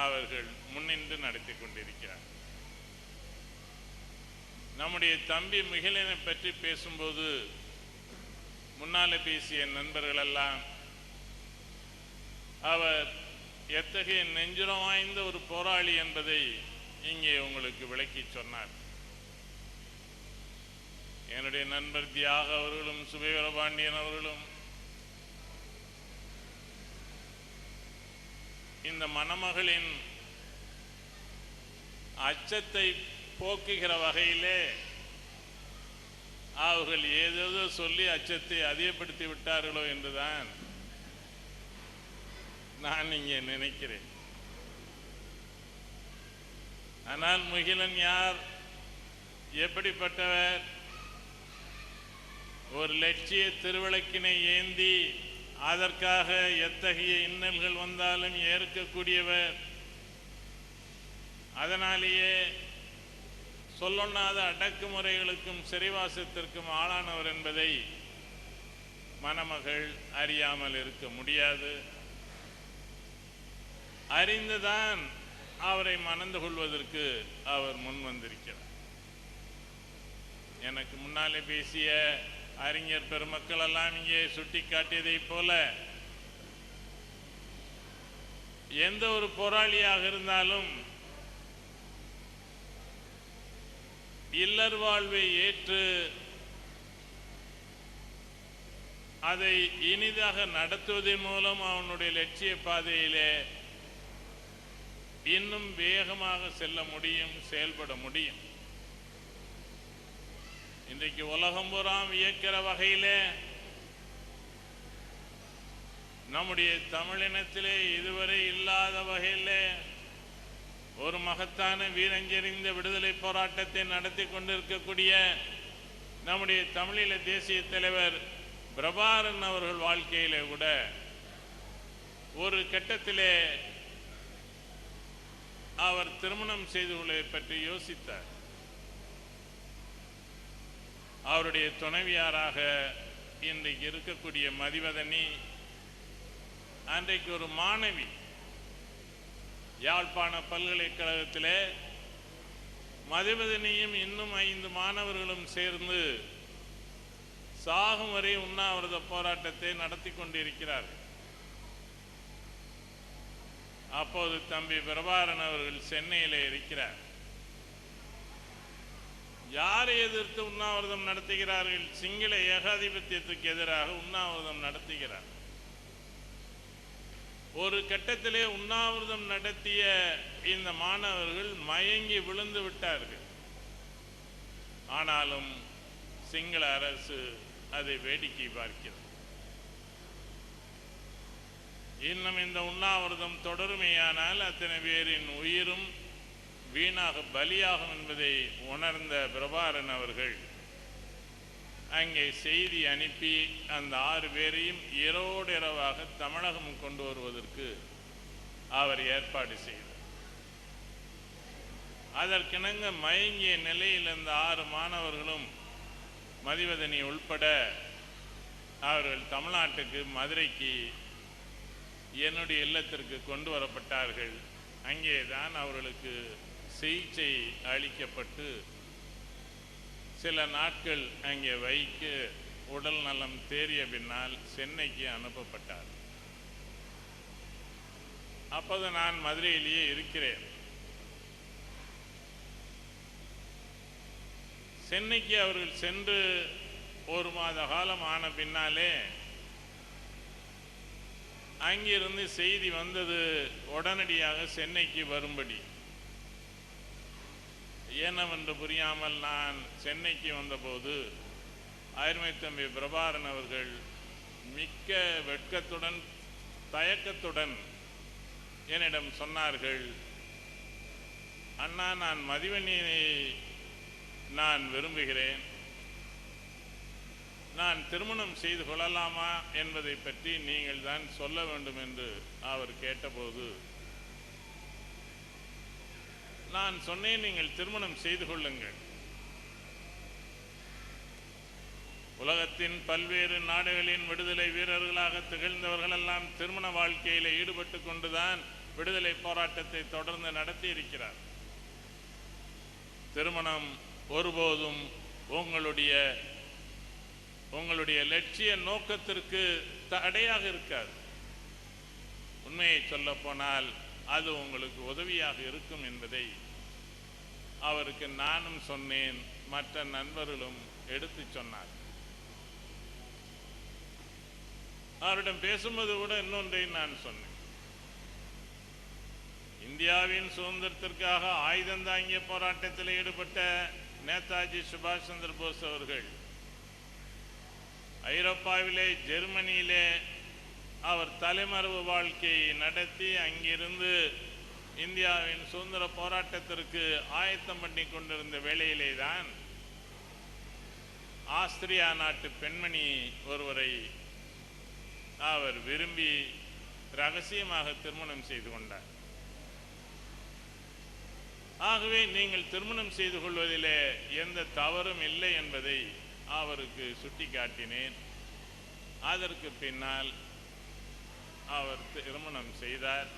அவர்கள் முன்னின்று நடத்தி கொண்டிருக்கிறார். நம்முடைய தம்பி மிகிலனை பற்றி பேசும்போது முன்னாலே பேசிய நண்பர்களெல்லாம் அவர் எத்தகைய நெஞ்சுரம் வாய்ந்த ஒரு போராளி என்பதை இங்கே உங்களுக்கு விளக்கி சொன்னார். என்னுடைய நண்பர் தியாக அவர்களும் சுபவீரபாண்டியன் அவர்களும் இந்த மணமகளின் அச்சத்தை போக்குகிற வகையிலே அவர்கள் ஏதேதோ சொல்லி அச்சத்தை அதிகப்படுத்தி விட்டார்களோ என்றுதான் நான் இங்கே நினைக்கிறேன். ஆனால் முகிலன் யார், எப்படிப்பட்டவர்? ஒரு லட்சிய திருவிளக்கினை ஏந்தி அதற்காக எத்தகைய இன்னல்கள் வந்தாலும் ஏற்கக்கூடியவர். அதனாலேயே சொல்லொண்ணாத அடக்குமுறைகளுக்கும் சிறைவாசத்திற்கும் ஆளானவர் என்பதை மணமகள் அறியாமல் இருக்க முடியாது. அறிந்துதான் அவரை மணந்து கொள்வதற்கு அவர் முன் வந்திருக்கிறார். எனக்கு முன்னாலே பேசிய அறிஞர் பெருமக்கள் எல்லாம் இங்கே சுட்டி காட்டியதை போல எந்த ஒரு போராளியாக இருந்தாலும் இல்லர் வாழ்வை ஏற்று அதை இனிதாக நடத்துவதன் மூலம் அவனுடைய லட்சிய பாதையிலே இன்னும் வேகமாக செல்ல முடியும், செயல்பட முடியும். இன்றைக்கு உலகம் பூராம் வியக்கிற வகையிலே நம்முடைய தமிழினத்திலே இதுவரை இல்லாத வகையிலே ஒரு மகத்தான வீரஞ்செறிந்த விடுதலை போராட்டத்தை நடத்தி கொண்டிருக்கக்கூடிய நம்முடைய தமிழீழ தேசிய தலைவர் பிரபாகரன் அவர்கள் வாழ்க்கையிலே கூட ஒரு கட்டத்திலே அவர் திருமணம் செய்து கொள்வதை பற்றி யோசித்தார். அவருடைய துணைவியாராக இன்றைக்கு இருக்கக்கூடிய மதிவதனி அன்றைக்கு ஒரு மாணவி. யாழ்ப்பாண பல்கலைக்கழகத்திலே மதிவதனியும் இன்னும் 5 மாணவர்களும் சேர்ந்து சாகும் வரை உண்ணாவிரத போராட்டத்தை நடத்தி கொண்டிருக்கிறார்கள். அப்போது தம்பி பிரபாகரன் அவர்கள் சென்னையிலே இருக்கிறார். யாரை எதிர்த்து உண்ணாவிரதம் நடத்துகிறார்கள்? சிங்கள ஏகாதிபத்தியத்துக்கு எதிராக உண்ணாவிரதம் நடத்துகிறார். ஒரு கட்டத்திலே உண்ணாவிரதம் நடத்திய இந்த மாணவர்கள் மயங்கி விழுந்து விட்டார்கள். ஆனாலும் சிங்கள அரசு அதை வேடிக்கை பார்க்கிறது. இன்னும் இந்த உண்ணாவிரதம் தொடருமையானால் அத்தனை பேரின் உயிரும் வீணாக பலியாகும் என்பதை உணர்ந்த பிரபாகரன் அவர்கள் அங்கே செய்தி அனுப்பி அந்த 6 பேரையும் இரவோடு இரவாக தமிழகம் கொண்டு வருவதற்கு அவர் ஏற்பாடு செய்தார். அதற்கிணங்க மயங்கிய நிலையில் இந்த 6 மாணவர்களும் மதிவதனி உள்பட அவர்கள் தமிழ்நாட்டுக்கு மதுரைக்கு என்னுடைய இல்லத்திற்கு கொண்டு வரப்பட்டார்கள். அங்கேதான் அவர்களுக்கு சிகிச்சை அளிக்கப்பட்டு சில நாட்கள் அங்கே வைக்க உடல் நலம் தேறிய பின்னால் சென்னைக்கு அனுப்பப்பட்டார். அப்போது நான் மதுரையிலேயே இருக்கிறேன். சென்னைக்கு அவர்கள் சென்று 1 மாத காலம் ஆன பின்னாலே அங்கிருந்து செய்தி வந்தது உடனடியாக சென்னைக்கு வரும்படி. ஏனவென்று புரியாமல் நான் சென்னைக்கு வந்தபோது அருமை தம்பி பிரபாகரன் அவர்கள் மிக்க வெட்கத்துடன் தயக்கத்துடன் என்னிடம் சொன்னார்கள், அண்ணா, நான் மதிவதனியை நான் விரும்புகிறேன், நான் திருமணம் செய்து கொள்ளலாமா என்பதை பற்றி நீங்கள் தான் சொல்ல வேண்டும் என்று அவர் கேட்டபோது நான் சொன்னேன், நீங்கள் திருமணம் செய்து கொள்ளுங்கள். உலகத்தின் பல்வேறு நாடுகளின் விடுதலை வீரர்களாக திகழ்ந்தவர்களெல்லாம் திருமண வாழ்க்கையில் ஈடுபட்டு கொண்டுதான் விடுதலை போராட்டத்தை தொடர்ந்து நடத்தி இருக்கிறார். திருமணம் ஒருபோதும் உங்களுடைய லட்சிய நோக்கத்திற்கு தடையாக இருக்காது. உண்மையை சொல்ல போனால் அது உங்களுக்கு உதவியாக இருக்கும் என்பதை அவருக்கு நானும் சொன்னேன், மற்ற நண்பர்களும் எடுத்து சொன்னார். அவரிடம் பேசும்போது கூட இன்னொன்றை நான் சொன்னேன். இந்தியாவின் சுதந்திரத்திற்காக ஆயுதந்தாங்கிய போராட்டத்தில் ஈடுபட்ட நேதாஜி சுபாஷ் சந்திர போஸ் அவர்கள் ஐரோப்பாவிலே ஜெர்மனியிலே அவர் தலைமறைவு வாழ்க்கையை நடத்தி அங்கிருந்து இந்தியாவின் சுதந்திர போராட்டத்திற்கு ஆயத்தம் பண்ணி கொண்டிருந்த வேளையிலே தான் ஆஸ்திரியா நாட்டு பெண்மணி ஒருவரை அவர் விரும்பி ரகசியமாக திருமணம் செய்து கொண்டார். ஆகவே நீங்கள் திருமணம் செய்து கொள்வதிலே எந்த தவறும் இல்லை என்பதை அவருக்கு சுட்டிக்காட்டினேன். அதற்கு பின்னால் அவர் திருமணம் செய்தார்.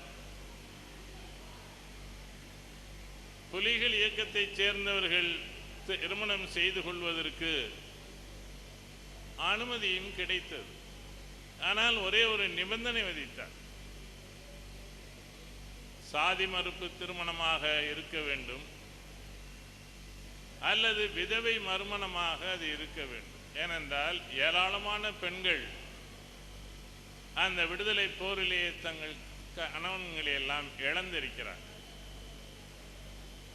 புலிகள் இயக்கத்தைச் சேர்ந்தவர்கள் திருமணம் செய்து கொள்வதற்கு அனுமதியும் கிடைத்தது. ஆனால் ஒரே ஒரு நிபந்தனை விதித்தார். சாதி மறுப்பு திருமணமாக இருக்க வேண்டும் அல்லது விதவை மறுமணமாக அது இருக்க வேண்டும். ஏனென்றால் ஏராளமான பெண்கள் அந்த விடுதலை போரிலேயே தங்கள் கணவன்களை எல்லாம் இழந்திருக்கிறார்.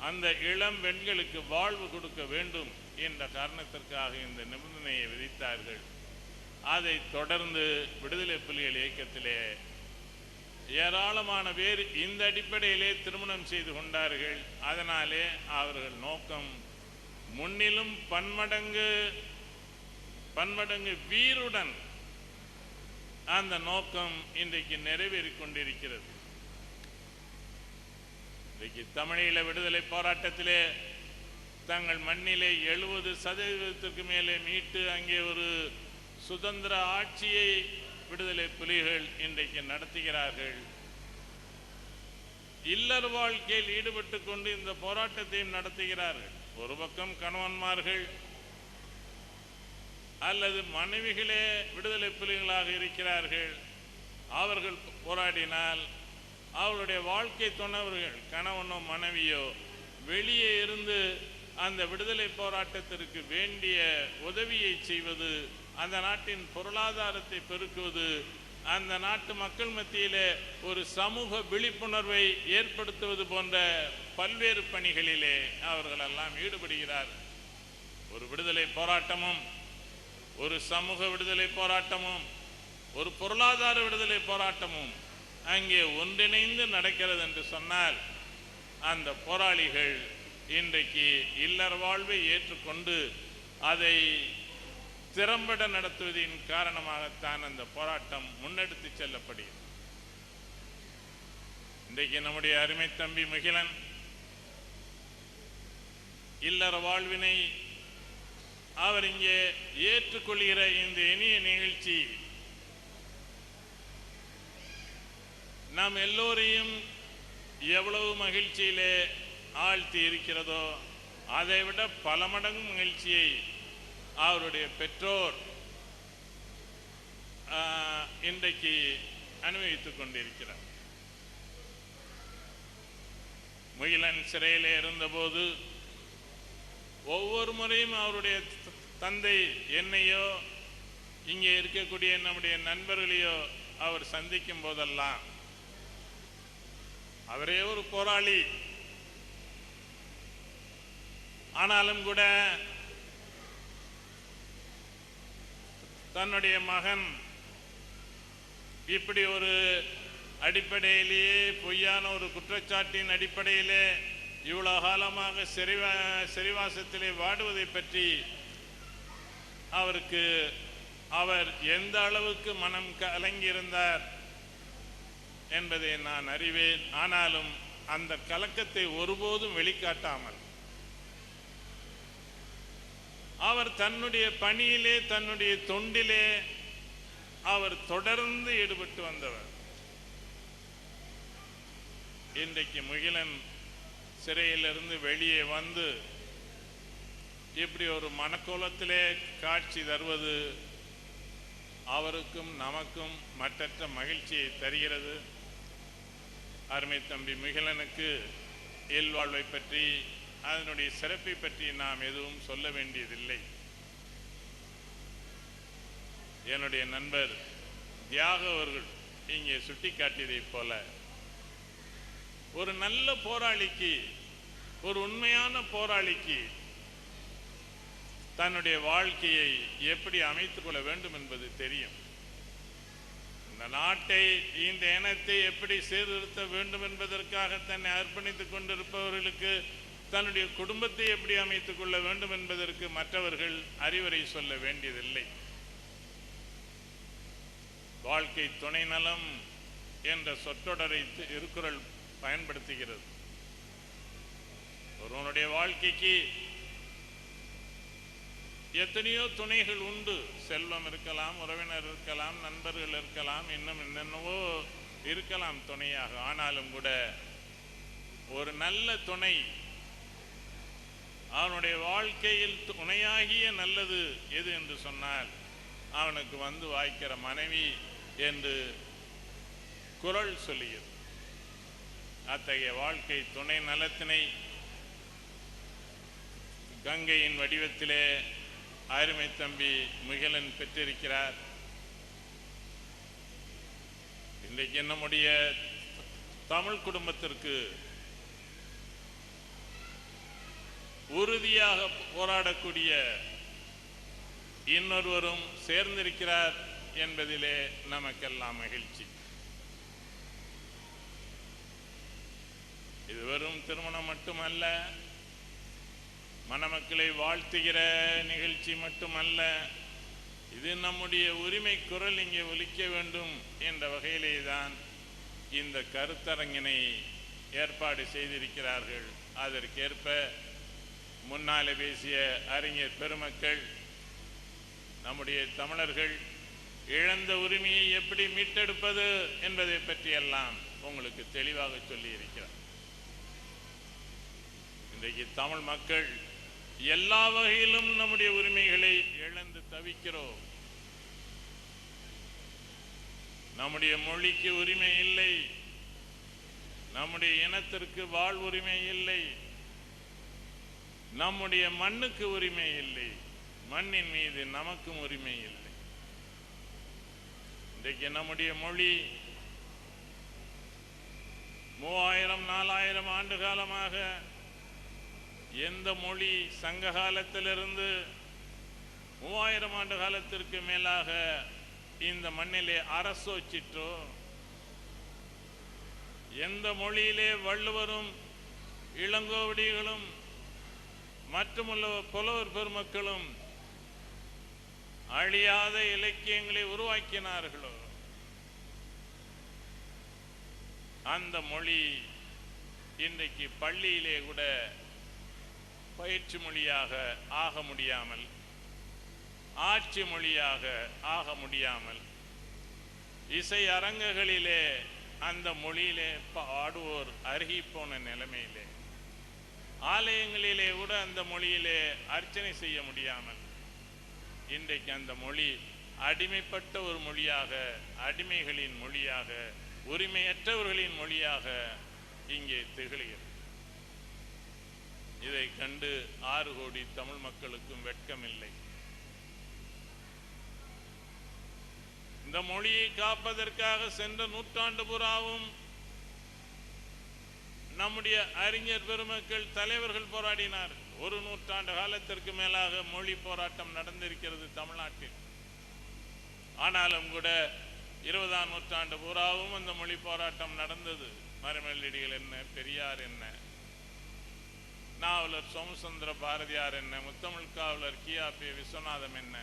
அந்த இளம் பெண்களுக்கு வாழ்வு கொடுக்க வேண்டும் என்ற காரணத்திற்காக இந்த நிபந்தனையை விதித்தார்கள். அதை தொடர்ந்து விடுதலை புலிகள் இயக்கத்திலே ஏராளமான பேர் இந்த அடிப்படையிலே திருமணம் செய்து கொண்டார்கள். அதனாலே அவர்கள் நோக்கம் முன்னிலும் பன்மடங்கு வீருடன் அந்த நோக்கம் இன்றைக்கு நிறைவேறிக் கொண்டிருக்கிறது. இன்றைக்கு தமிழீழ விடுதலை போராட்டத்திலே தங்கள் மண்ணிலே 70% மேலே மீட்டு அங்கே ஒரு சுதந்திர ஆட்சியை விடுதலை புலிகள் இன்றைக்கு நடத்துகிறார்கள். இல்லற வாழ்க்கையில் ஈடுபட்டு கொண்டு இந்த போராட்டத்தையும் நடத்துகிறார்கள். ஒரு பக்கம் கணவன்மார்கள் அல்லது மனைவிகளே விடுதலை புலிகளாக இருக்கிறார்கள். அவர்கள் போராடினால் அவருடைய வாழ்க்கை துணவர்கள் கணவனோ மனைவியோ வெளியே இருந்து அந்த விடுதலை போராட்டத்திற்கு வேண்டிய உதவியை செய்வது, அந்த நாட்டின் பொருளாதாரத்தை பெருக்குவது, அந்த நாட்டு மக்கள் மத்தியிலே ஒரு சமூக விழிப்புணர்வை ஏற்படுத்துவது போன்ற பல்வேறு பணிகளிலே அவர்கள் எல்லாம் ஈடுபடுகிறார்கள். ஒரு விடுதலை போராட்டமும் ஒரு சமூக விடுதலை போராட்டமும் ஒரு பொருளாதார விடுதலை போராட்டமும் அங்கே ஒன்றிணைந்து நடக்கிறது என்று சொன்னால் அந்த போராளிகள் இன்றைக்கு இல்லற வாழ்வை ஏற்றுக்கொண்டு அதை திறம்பட நடத்துவதின் காரணமாகத்தான் அந்த போராட்டம் முன்னெடுத்து செல்லப்படுகிறது. இன்றைக்கு நம்முடைய அருமை தம்பி முகிலன் இல்லற வாழ்வினை அவர் இங்கே ஏற்றுக்கொள்கிற இந்த இனிய நிகழ்ச்சி நாம் எல்லோரையும் எவ்வளவு மகிழ்ச்சியிலே ஆழ்த்தி இருக்கிறதோ அதை விட பல மடங்கு மகிழ்ச்சியை அவருடைய பெற்றோர் இன்றைக்கு அனுபவித்துக் கொண்டிருக்கிறார். முகிலன் சிறையிலே இருந்தபோது ஒவ்வொரு முறையும் அவருடைய தந்தை என்னையோ இங்கே இருக்கக்கூடிய நம்முடைய நண்பர்களையோ அவர் சந்திக்கும் போதெல்லாம் அவரே ஒரு போராளி ஆனாலும் கூட தன்னுடைய மகன் இப்படி ஒரு அடிப்படையிலேயே பொய்யான ஒரு குற்றச்சாட்டின் அடிப்படையிலே இவ்வளவு காலமாக சிறைவாசத்திலே வாடுவதை பற்றி அவர் எந்த அளவுக்கு மனம் கலங்கியிருந்தார் என்பதை நான் அறிவேன். ஆனாலும் அந்த கலக்கத்தை ஒருபோதும் வெளிக்காட்டாமல் அவர் தன்னுடைய பணியிலே தன்னுடைய தொண்டிலே அவர் தொடர்ந்து ஈடுபட்டு வந்தவர். இன்றைக்கு முகிலன் சிறையிலிருந்து வெளியே வந்து இப்படி ஒரு மனக்கோலத்திலே காட்சி தருவது அவருக்கும் நமக்கும் மற்றற்ற மகிழ்ச்சியை தருகிறது. அருமை தம்பி முகிலனுக்கு இல்வாழ்வை பற்றி அதனுடைய சிறப்பை பற்றி நாம் எதுவும் சொல்ல வேண்டியதில்லை. என்னுடைய நண்பர் தியாக அவர்கள் இங்கே சுட்டி காட்டியதைப் போல ஒரு நல்ல போராளிக்கு, ஒரு உண்மையான போராளிக்கு தன்னுடைய வாழ்க்கையை எப்படி அமைத்துக் கொள்ள வேண்டும் என்பது தெரியும். இந்த நாட்டை, இந்த இனத்தை எப்படி சீர்திருத்த வேண்டும் என்பதற்காக தன்னை அர்ப்பணித்துக் கொண்டிருப்பவர்களுக்கு தன்னுடைய குடும்பத்தை எப்படி அமைத்துக் கொள்ள வேண்டும் என்பதற்கு மற்றவர்கள் அறிவுரை சொல்ல வேண்டியதில்லை. வாழ்க்கை துணை நலம் என்ற சொற்றொடரை திருக்குறள் பயன்படுத்துகிறது. ஒருவனுடைய வாழ்க்கைக்கு எத்தனையோ துணைகள் உண்டு. செல்வம் இருக்கலாம், உறவினர் இருக்கலாம், நண்பர்கள் இருக்கலாம், இன்னும் என்னென்னவோ இருக்கலாம் துணையாக. ஆனாலும் கூட ஒரு நல்ல துணை, அவனுடைய வாழ்க்கையில் துணையாகிய நல்லது எது என்று சொன்னால் அவனுக்கு வந்து வாய்க்கிற மனைவி என்று குறள் சொல்லுகிறது. அத்தகைய வாழ்க்கை துணை நலத்தினை கங்கையின் வடிவத்திலே அருமை தம்பி முகிலன் பெற்றிருக்கிறார். இன்றைக்கு நம்முடைய தமிழ் குடும்பத்திற்கு உறுதியாக போராடக்கூடிய இன்னொருவரும் சேர்ந்திருக்கிறார் என்பதிலே நமக்கெல்லாம் மகிழ்ச்சி. இது வெறும் திருமணம் மட்டுமல்ல, மணமக்களை வாழ்த்துகிற நிகழ்ச்சி மட்டுமல்ல, இது நம்முடைய உரிமை குரல் இங்கே ஒலிக்க வேண்டும் என்ற வகையிலே தான் இந்த கருத்தரங்கினை ஏற்பாடு செய்திருக்கிறார்கள். அதற்கேற்ப முன்னாலே பேசிய அறிஞர் பெருமக்கள் நம்முடைய தமிழர்கள் இழந்த உரிமையை எப்படி மீட்டெடுப்பது என்பதை பற்றியெல்லாம் உங்களுக்கு தெளிவாக சொல்லி இருக்கிறார். இன்றைக்கு தமிழ் மக்கள் எல்லா வகையிலும் நம்முடைய உரிமைகளை இழந்து தவிக்கிறோம். நம்முடைய மொழிக்கு உரிமை இல்லை, நம்முடைய இனத்திற்கு வாழ் உரிமை இல்லை, நம்முடைய மண்ணுக்கு உரிமை இல்லை, மண்ணின் மீது நமக்கும் உரிமை இல்லை. இன்றைக்கு நம்முடைய மொழி 3000-4000 ஆண்டு காலமாக எந்த மொழி சங்க காலத்திலிருந்து 3000 ஆண்டு காலத்திற்கு மேலாக இந்த மண்ணிலே அரசோச்சிற்றோ, எந்த மொழியிலே வள்ளுவரும் இளங்கோவடிகளும் மற்றுமுள்ள புலவர் பெருமக்களும் அழியாத இலக்கியங்களை உருவாக்கினார்களோ அந்த மொழி இன்றைக்கு பள்ளியிலே கூட பயிற்சி மொழியாக ஆக முடியாமல், ஆட்சி மொழியாக ஆக முடியாமல், இசை அரங்குகளிலே அந்த மொழியிலே பாடுவோர் அருகி போன நிலைமையிலே, ஆலயங்களிலே கூட அந்த மொழியிலே அர்ச்சனை செய்ய முடியாமல், இன்றைக்கு அந்த மொழி அடிமைப்பட்ட ஒரு மொழியாக, அடிமைகளின் மொழியாக, உரிமையற்றவர்களின் மொழியாக இங்கே திகழ்கிறது. இதை கண்டு 6 கோடி தமிழ் மக்களுக்கும் வெட்கமில்லை. இந்த மொழியை காப்பதற்காக சென்ற நூற்றாண்டு புறாவும் நம்முடைய அறிஞர் பெருமக்கள், தலைவர்கள் போராடினார். 1 நூற்றாண்டு காலத்திற்கு மேலாக மொழி போராட்டம் நடந்திருக்கிறது தமிழ்நாட்டில். ஆனாலும் கூட 20ஆம் நூற்றாண்டு பூராவும் அந்த மொழி போராட்டம் நடந்தது. மறைமலடிகள் என்ன, பெரியார் என்ன, நாவலர் சோமசுந்தர பாரதியார் என்ன, முத்தமிழ் காவலர் கியாபி விஸ்வநாதம் என்ன,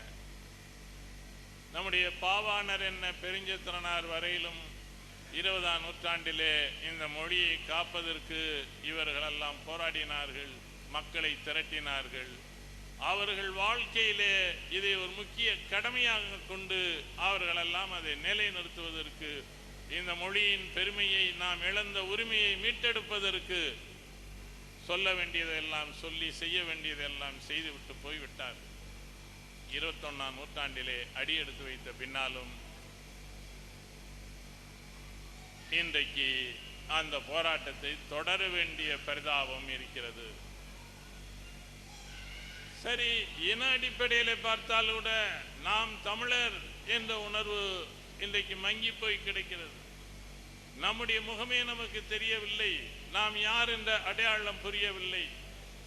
நம்முடைய பாவாணர் என்ன, பெருஞ்சித்திரனார் வரையிலும் 20ஆம் நூற்றாண்டிலே இந்த மொழியை காப்பதற்கு இவர்களெல்லாம் போராடினார்கள், மக்களை திரட்டினார்கள். அவர்கள் வாழ்க்கையிலே இதை ஒரு முக்கிய கடமையாக கொண்டு அவர்களெல்லாம் அதை நிலைநிறுத்துவதற்கு இந்த மொழியின் பெருமையை, நாம் இழந்த உரிமையை மீட்டெடுப்பதற்கு சொல்ல வேண்டியதெல்லாம் சொல்லி, செய்ய வேண்டியதெல்லாம் செய்துவிட்டு போய்விட்டார். 21ஆம் நூற்றாண்டிலே அடியெடுத்து வைத்த பின்னாலும் இன்றைக்கு அந்த போராட்டத்தை தொடர வேண்டிய பரிதாபம் இருக்கிறது. சரி, இன அடிப்படையில் பார்த்தால் கூட நாம் தமிழர் என்ற உணர்வு இன்றைக்கு மங்கி போய் கிடைக்கிறது. நம்முடைய முகமே நமக்கு தெரியவில்லை, நாம் யார் என்ற அடையாளம் புரியவில்லை.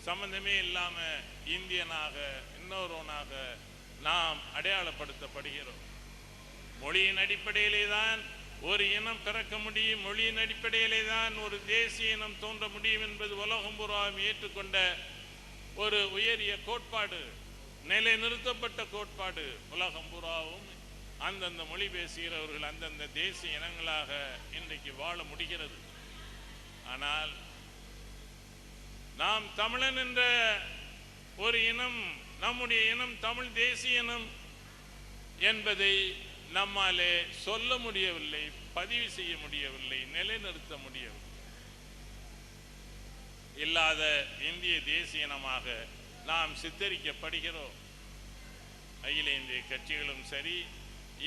சம்பந்தமே இல்லாம இந்தியனாக, இன்னொருவனாக நாம் அடையாளப்படுத்தப்படுகிறோம். மொழியின் அடிப்படையிலே தான் ஒரு இனம் பிறக்க முடியும், மொழியின் அடிப்படையிலே தான் ஒரு தேசிய இனம் தோன்ற முடியும் என்பது உலகம் பூராவும் ஏற்றுக்கொண்ட ஒரு உயரிய கோட்பாடு, நிலைநிறுத்தப்பட்ட கோட்பாடு. உலகம் பூராவும் அந்தந்த மொழி பேசுகிறவர்கள் அந்தந்த தேசிய இனங்களாக இன்றைக்கு வாழ முடிகிறது. ஆனால் நாம் தமிழன் என்ற ஒரு இனம், நம்முடைய இனம் தமிழ் தேசிய இனம் என்பதை நம்மாலே சொல்ல முடியவில்லை, பதிவு செய்ய முடியவில்லை, நிலைநிறுத்த முடியவில்லை. இல்லாத இந்திய தேசிய இனமாக நாம் சித்தரிக்கப்படுகிறோம். அகில இந்திய கட்சிகளும் சரி,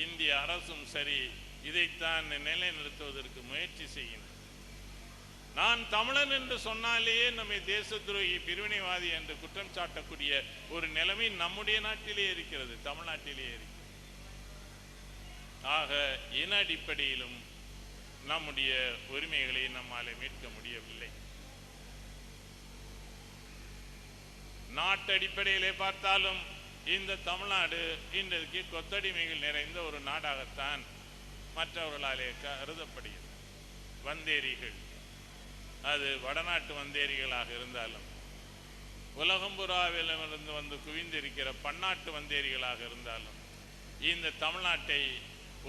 இந்திய அரசும் சரி, இதைத்தான் நிலைநிறுத்துவதற்கு முயற்சி செய்கின்றன. நான் தமிழன் என்று சொன்னாலேயே நம்மை தேச துரோகி, பிரிவினைவாதி என்று குற்றம் சாட்டக்கூடிய ஒரு நிலைமை நம்முடைய நாட்டிலே இருக்கிறது, தமிழ்நாட்டிலே இருக்கிறது. ஆக இன அடிப்படையிலும் நம்முடைய உரிமைகளை நம்மாலே மீட்க முடியவில்லை. நாட்டு அடிப்படையிலே பார்த்தாலும் இந்த தமிழ்நாடு இன்றைக்கு கொத்தடிமைகள் நிறைந்த ஒரு நாடாகத்தான் மற்றவர்களாலே கருதப்படுகிறது. வந்தேரிகள், அது வடநாட்டு வந்தேரிகளாக இருந்தாலும், உலகம்புறாவிலிருந்து வந்து குவிந்திருக்கிற பன்னாட்டு வந்தேரிகளாக இருந்தாலும், இந்த தமிழ்நாட்டை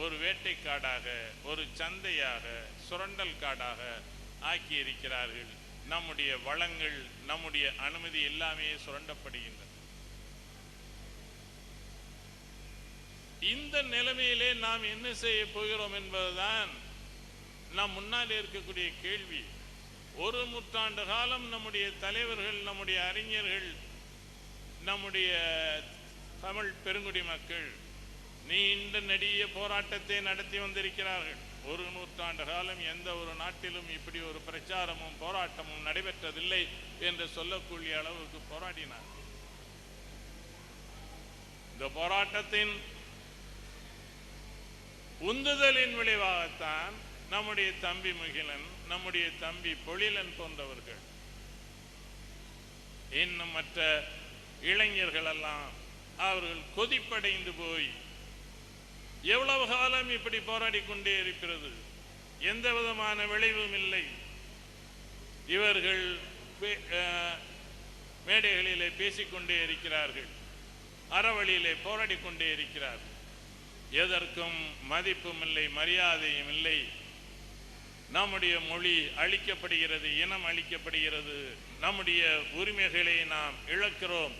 ஒரு வேட்டைக்காடாக, ஒரு சந்தையாக, சுரண்டல் காடாக ஆக்கி இருக்கிறார்கள். நம்முடைய வளங்கள், நம்முடைய அனுமதி எல்லாமே சுரண்டப்படுகின்றன. இந்த நிலைமையிலே நாம் என்ன செய்ய போகிறோம் என்பதுதான் நாம் முன்னாலே இருக்கக்கூடிய கேள்வி. ஒரு நூற்றாண்டு காலம் நம்முடைய தலைவர்கள், நம்முடைய அறிஞர்கள், நம்முடைய தமிழ் பெருங்குடி மக்கள் நீண்ட நெடிய போராட்டத்தை நடத்தி வந்திருக்கிறார்கள். ஒரு நூற்றாண்டு காலம் எந்த ஒரு நாட்டிலும் இப்படி ஒரு பிரச்சாரமும் போராட்டமும் நடைபெற்றதில்லை என்று சொல்லக்கூடிய அளவுக்கு போராடினார். இந்த போராட்டத்தின் உந்துதலின் விளைவாகத்தான் நம்முடைய தம்பி முகிலன், நம்முடைய தம்பி பொழிலன் போன்றவர்கள், இன்னும் மற்ற இளைஞர்கள் எல்லாம் அவர்கள் கொதிப்படைந்து போய் எவ்வளவு காலம் இப்படி போராடி கொண்டே இருக்கிறது, எந்த விதமான விளைவும் இல்லை. இவர்கள் மேடைகளிலே பேசிக்கொண்டே இருக்கிறார்கள், அறவழியிலே போராடி கொண்டே இருக்கிறார்கள். எதற்கும் மதிப்பும் இல்லை, மரியாதையும் இல்லை. நம்முடைய மொழி அழிக்கப்படுகிறது, இனம் அழிக்கப்படுகிறது, நம்முடைய உரிமைகளை நாம் இழக்கிறோம்.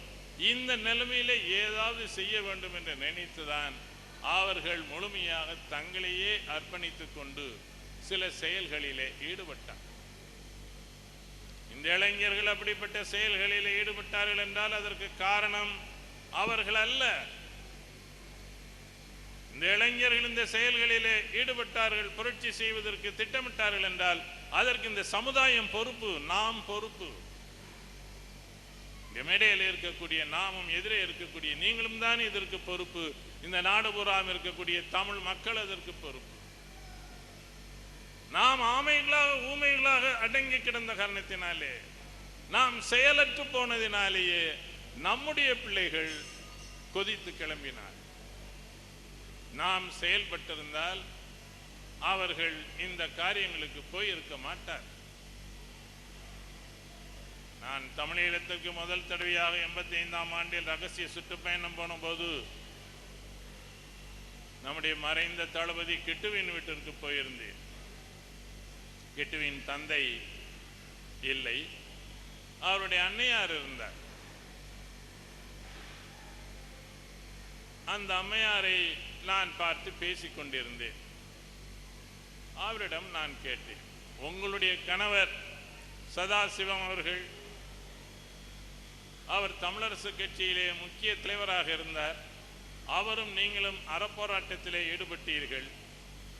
இந்த நிலைமையிலே ஏதாவது செய்ய வேண்டும் என்று நினைத்துதான் அவர்கள் முழுமையாக தங்களையே அர்ப்பணித்துக் கொண்டு சில செயல்களிலே ஈடுபட்டார். இந்த இளைஞர்கள் அப்படிப்பட்ட செயல்களிலே ஈடுபட்டார்கள் என்றால் அதற்கு காரணம் அவர்கள் அல்ல. இந்த இளைஞர்கள் இந்த செயல்களிலே ஈடுபட்டார்கள், புரட்சி செய்வதற்கு திட்டமிட்டார்கள் என்றால் அதற்கு இந்த சமுதாயம் பொறுப்பு, நாம் பொறுப்பு. இந்த மேடையில் இருக்கக்கூடிய நாமும், எதிரே இருக்கக்கூடிய நீங்களும் தான் இதற்கு பொறுப்பு. இந்த நாடு பூராம் இருக்கக்கூடிய தமிழ் மக்கள் அதற்கு பொறுப்பு. நாம் ஆமைகளாக, ஊமைகளாக அடங்கி கிடந்த காரணத்தினாலே, நாம் செயலற்று போனதினாலேயே நம்முடைய பிள்ளைகள் கொதித்து கிளம்பினார். நாம் செயல்பட்டிருந்தால் அவர்கள் இந்த காரியங்களுக்கு போயிருக்க மாட்டார். நான் தமிழீழத்திற்கு முதல் தடவையாக 85ஆம் ஆண்டில் ரகசிய சுற்றுப்பயணம் போன போது நம்முடைய மறைந்த தளபதி கிட்டுவின் வீட்டிற்கு போயிருந்தேன். கிட்டுவின் தந்தை இல்லை, அவருடைய அன்னையார் இருந்தார். அந்த அம்மையாரை நான் பார்த்து பேசிக்கொண்டிருந்தேன். அவரிடம் நான் கேட்டேன், உங்களுடைய கணவர் சதாசிவம் அவர்கள், அவர் தமிழரசு கட்சியிலே முக்கிய தலைவராக இருந்தார். அவரும் நீங்களும் அறப்போராட்டத்திலே ஈடுபட்டீர்கள்.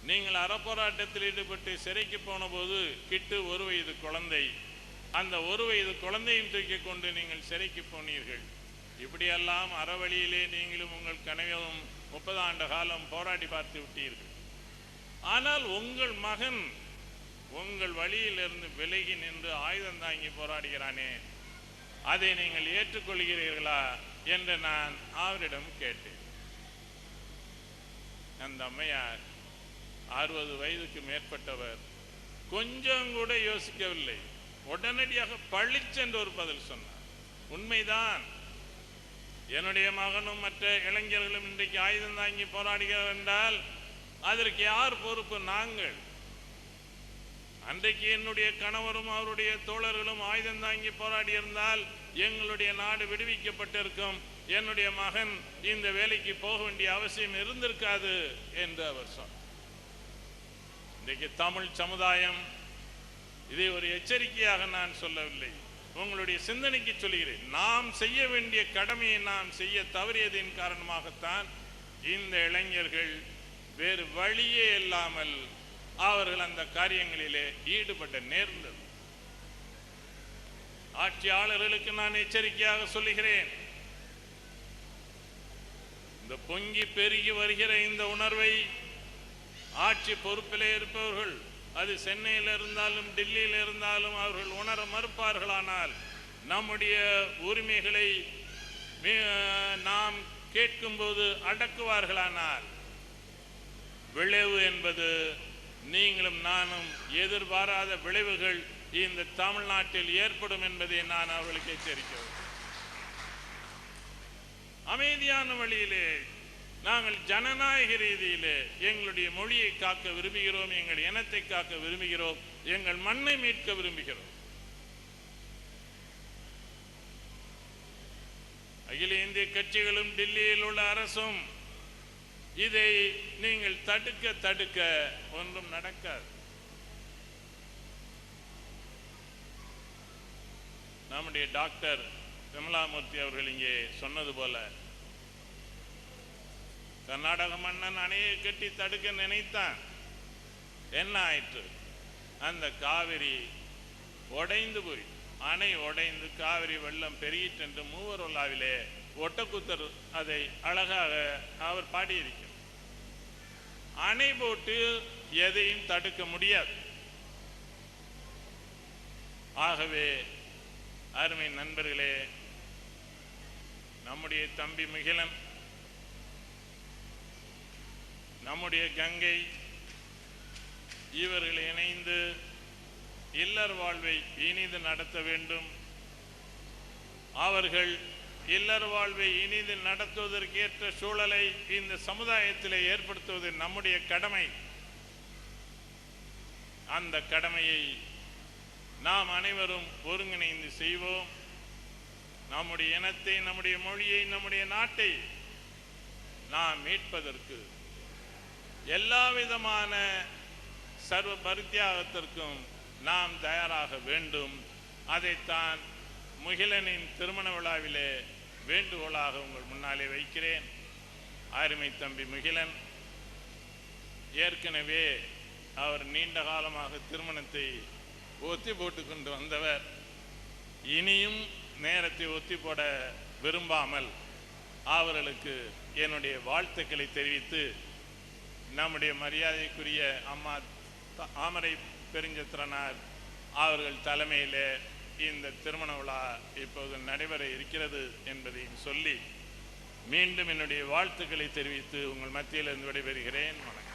நீங்கள் அறப்போராட்டத்தில் ஈடுபட்டு சிறைக்கு போன போது கிட்டு 1 வயது குழந்தை, அந்த 1 வயது குழந்தையும் தூக்கி கொண்டு நீங்கள் சிறைக்கு போனீர்கள். இப்படியெல்லாம் அறவழியிலே நீங்களும் உங்கள் கனவும் 30 ஆண்டு காலம் போராடி பார்த்து விட்டீர்கள். ஆனால் உங்கள் மகன் உங்கள் வழியிலிருந்து விலகி நின்று ஆயுதம் தாங்கி போராடுகிறானே, அதை நீங்கள் ஏற்றுக்கொள்கிறீர்களா என்று நான் அவரிடம் கேட்டேன். அந்த அம்மையார் 60 வயதுக்கு மேற்பட்டவர், கொஞ்சம் கூட யோசிக்கவில்லை, உடனடியாக பளிச்சென்று ஒரு பதில் சொன்னார். உண்மைதான், என்னுடைய மகனும் மற்ற இளைஞர்களும் இன்றைக்கு ஆயுதம் தாங்கி போராடுகிறார் என்றால் அதற்கு யார் பொறுப்பு? நாங்கள். அன்றைக்கு என்னுடைய கணவரும் அவருடைய தோழர்களும் ஆயுதம் தாங்கி போராடி இருந்தால் எங்களுடைய நாடு விடுவிக்கப்பட்டிருக்கும், என்னுடைய மகன் இந்த வேலைக்கு போக வேண்டிய அவசியம் இருந்திருக்காது என்று அவர் சொன்னார். இன்றைக்கு தமிழ் சமுதாயம், இதை ஒரு எச்சரிக்கையாக நான் சொல்லவில்லை, உங்களுடைய சிந்தனைக்கு சொல்கிறேன். நாம் செய்ய வேண்டிய கடமையை நாம் செய்ய தவறியதின் காரணமாகத்தான் இந்த இளைஞர்கள் வேறு வழியே இல்லாமல் அவர்கள் அந்த காரியங்களிலே ஈடுபட நேர்ந்தது. ஆட்சியாளர்களுக்கு நான் எச்சரிக்கையாக சொல்லுகிறேன், இந்த பொங்கி பெருகி வருகிற இந்த உணர்வை ஆட்சி பொறுப்பிலே இருப்பவர்கள், அது சென்னையில் இருந்தாலும் டெல்லியில் இருந்தாலும், அவர்கள் உணர மறுப்பார்களானால், நம்முடைய உரிமைகளை நாம் கேட்கும்போது அடக்குவார்களானால், விளைவு என்பது நீங்களும் நானும் எதிர்பாராத விளைவுகள் இந்த தமிழ்நாட்டில் ஏற்படும் என்பதை நான் அவர்களுக்கு எச்சரிக்கிறேன். அமைதியான வழியிலே நாங்கள் ஜனநாயக ரீதியிலே எங்களுடைய மொழியை காக்க விரும்புகிறோம், எங்கள் இனத்தை காக்க விரும்புகிறோம், எங்கள் மண்ணை மீட்க விரும்புகிறோம். அகில இந்திய கட்சிகளும் டெல்லியில் உள்ள அரசும் இதை நீங்கள் தடுக்க ஒன்றும் நடக்காது. நம்முடைய டாக்டர் விமலாமூர்த்தி அவர்கள் இங்கே சொன்னது போல, கர்நாடக மன்னன் அணையை கட்டி தடுக்க நினைத்தான். என்ன ஆயிற்று? அந்த காவிரி உடைந்து போய், அணை உடைந்து காவிரி வெள்ளம் பெருகிட்டு என்று மூவருலாவிலே ஒட்டக்குத்தர் அதை அழகாக அவர் பாடியிருக்கிறார். அணை போட்டு எதையும் தடுக்க முடியாது. ஆகவே அருமை நண்பர்களே, நம்முடைய தம்பி முகிலன், நம்முடைய கங்கை, இவர்கள் இணைந்து இல்லற வாழ்வை இனிது நடத்த வேண்டும். அவர்கள் இல்லற வாழ்வை இனிது நடத்துவதற்கேற்ற சூழலை இந்த சமுதாயத்தில் ஏற்படுத்துவது நம்முடைய கடமை. அந்த கடமையை நாம் அனைவரும் ஒருங்கிணைந்து செய்வோம். நம்முடைய இனத்தை, நம்முடைய மொழியை, நம்முடைய நாட்டை நாம் மீட்பதற்கு எல்லா விதமான சர்வ பரித்தியாகத்திற்கும் நாம் தயாராக வேண்டும். அதைத்தான் முகிலனின் திருமண விழாவிலே வேண்டுகோளாக உங்கள் முன்னாலே வைக்கிறேன். அருமை தம்பி முகிலன் ஏற்கனவே அவர் நீண்ட காலமாக திருமணத்தை ஒத்தி போட்டு கொண்டு வந்தவர். இனியும் நேரத்தை ஒத்தி போட விரும்பாமல் அவர்களுக்கு என்னுடைய வாழ்த்துக்களை தெரிவித்து, நம்முடைய மரியாதைக்குரிய அம்மா ஆமரை பெருஞ்சத்திரனார் அவர்கள் தலைமையிலே இந்த திருமண விழா இப்போது நடைபெற இருக்கிறது என்பதையும் சொல்லி மீண்டும் என்னுடைய வாழ்த்துக்களை தெரிவித்து உங்கள் மத்தியிலிருந்து விடைபெறுகிறேன். வணக்கம்.